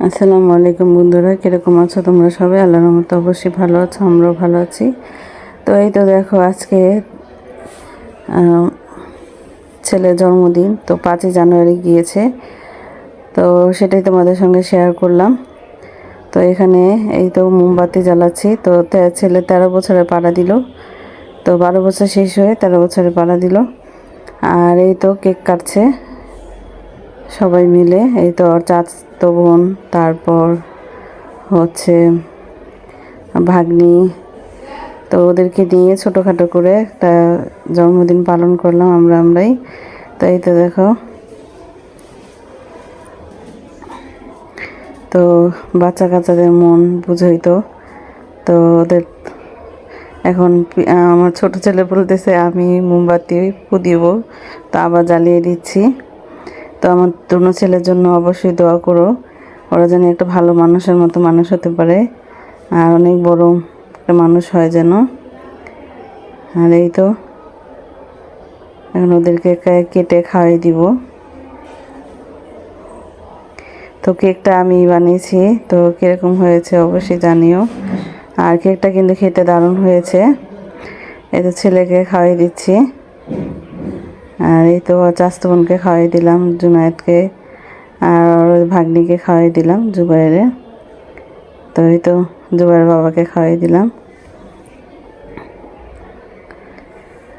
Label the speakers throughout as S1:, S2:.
S1: আসসালামু আলাইকুম বন্ধুরা, কীরকম আছো তোমরা সবাই? আল্লাহর রহমতে অবশ্যই ভালো আছো, আমরাও ভালো আছি। তো এই তো দেখো, আজকে ছেলের জন্মদিন, তো 5ই জানুয়ারি গিয়েছে, তো সেটাই তোমাদের সঙ্গে শেয়ার করলাম। তো এখানে এই তো মোমবাতি জ্বালাচ্ছি। তো ছেলে 13 বছরে পাড়া দিল, তো 12 বছর শেষ হয়ে 13 বছরে পাড়া দিল। আর এই তো কেক কাটছে সবাই মিলে, এই তো চাচাতো বোন, তারপর হচ্ছে ভাগ্নি, তো ওদেরকে নিয়ে ছোটোখাটো করে একটা জন্মদিন পালন করলাম আমরাই। তো এই তো দেখো, তো বাচ্চা কাচ্চাদের মন বুঝই তো। তো ওদের এখন আমার ছোট ছেলে বলতেছে আমি মোমবাতি দিব, তো আবার জ্বালিয়ে দিচ্ছি। তো আমার দুনো ছেলের জন্য অবশ্যই দোয়া করো, ওরা যেন একটা ভালো মানুষের মতো মানুষ হতে পারে, আর অনেক বড় একটা মানুষ হয় যেন। আর এই তো এখন ওদেরকে কেটে খাওয়াই দিব। তো কেকটা আমি বানিয়েছি, তো কীরকম হয়েছে অবশ্যই জানিও। আর কেকটা কিন্তু খেতে দারুণ হয়েছে। এই তো ছেলেকে খাওয়াই দিচ্ছি, আর এই তো চাচাতো বোনকে খাওয়াই দিলাম, জুনায়েদকে, আর ভাগ্নিকে খাওয়াই দিলাম, জুবাইরে। তো এই তো জুবাইর বাবাকে খাওয়াই দিলাম।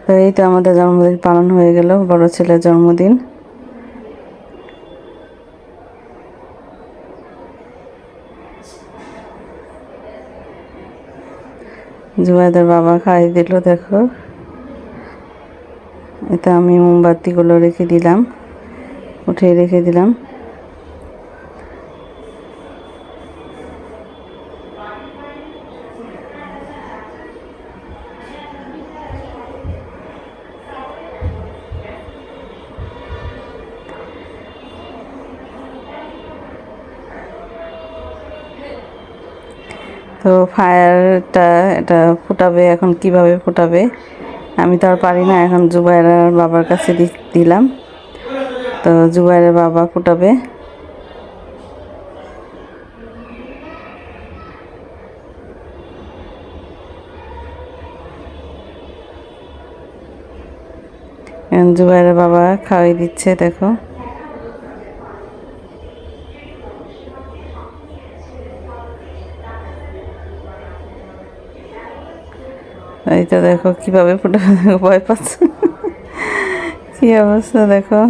S1: তো এই তো আমাদের জন্মদিন পালন হয়ে গেল, বড় ছেলের জন্মদিন। জুবাইদের বাবা খাওয়াই দিল। দেখো, এটা আমি মোমবাতিগুলো রেখে দিলাম, উঠিয়ে রেখে দিলাম। তো ফায়ারটা এটা ফুটাবে, এখন কিভাবে ফুটাবে আমি তো আর পারি না, এখন জুবাইরের বাবার কাছে দিলাম। তো জুবাইরের বাবা ফুটাবে। এখন জুবাইরের বাবা খাওয়াই দিচ্ছে। দেখো, এই তো দেখো কিভাবে ফুটাবে, ভয় পাচ্ছে কি অবস্থা দেখো,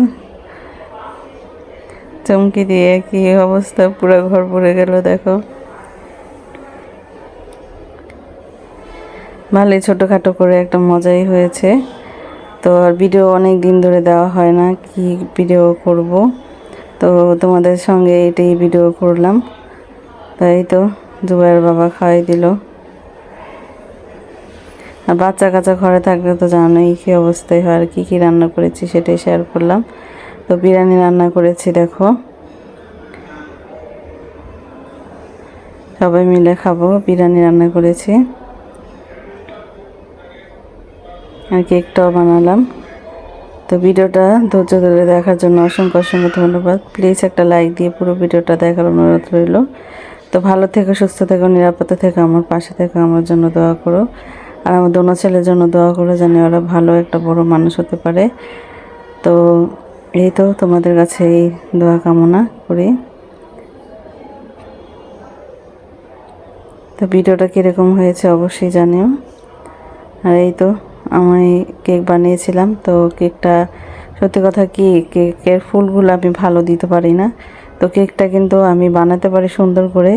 S1: চমকি দিয়ে কি অবস্থা, পুরো ঘর পড়ে গেল। দেখো, ভালোই ছোটোখাটো করে একটা মজাই হয়েছে। তো আর ভিডিও অনেক দিন ধরে দেওয়া হয় না, কি ভিডিও করব, তো তোমাদের সঙ্গে এটাই ভিডিও করলাম। তাই তো জুবাইয়ের বাবা খাওয়াই দিল। আর বাচ্চা কাচ্চা ঘরে থাকলে তো জানোই কী অবস্থায় হয়। আর কী কী রান্না করেছি সেটাই শেয়ার করলাম। তো বিরিয়ানি রান্না করেছি, দেখো সবাই মিলে খাবো, বিরিয়ানি রান্না করেছি। আর কেকটাও বানালাম। তো ভিডিওটা ধৈর্য ধরে দেখার জন্য অসংখ্য ধন্যবাদ। প্লিজ একটা লাইক দিয়ে পুরো ভিডিওটা দেখার অনুরোধ রইল। তো ভালো থেকো, সুস্থ থেকো, নিরাপদে থেকো, আমার পাশে থেকো, আমার জন্য দোয়া করো। আর আমার দোনো ছেলের জন্য দোয়া করো, যেন ওরা ভালো একটা বড় মানুষ হতে পারে। তো এই তো তোমাদের কাছে এই দোয়া কামনা করি। তো ভিডিওটা কীরকম হয়েছে অবশ্যই জানিও। আর এই তো আমি কেক বানিয়েছিলাম। তো কেকটা সত্যি কথা কি, কেকের ফুলগুলো আমি ভালো দিতে পারি না। তো কেকটা কিন্তু আমি বানাতে পারি সুন্দর করে।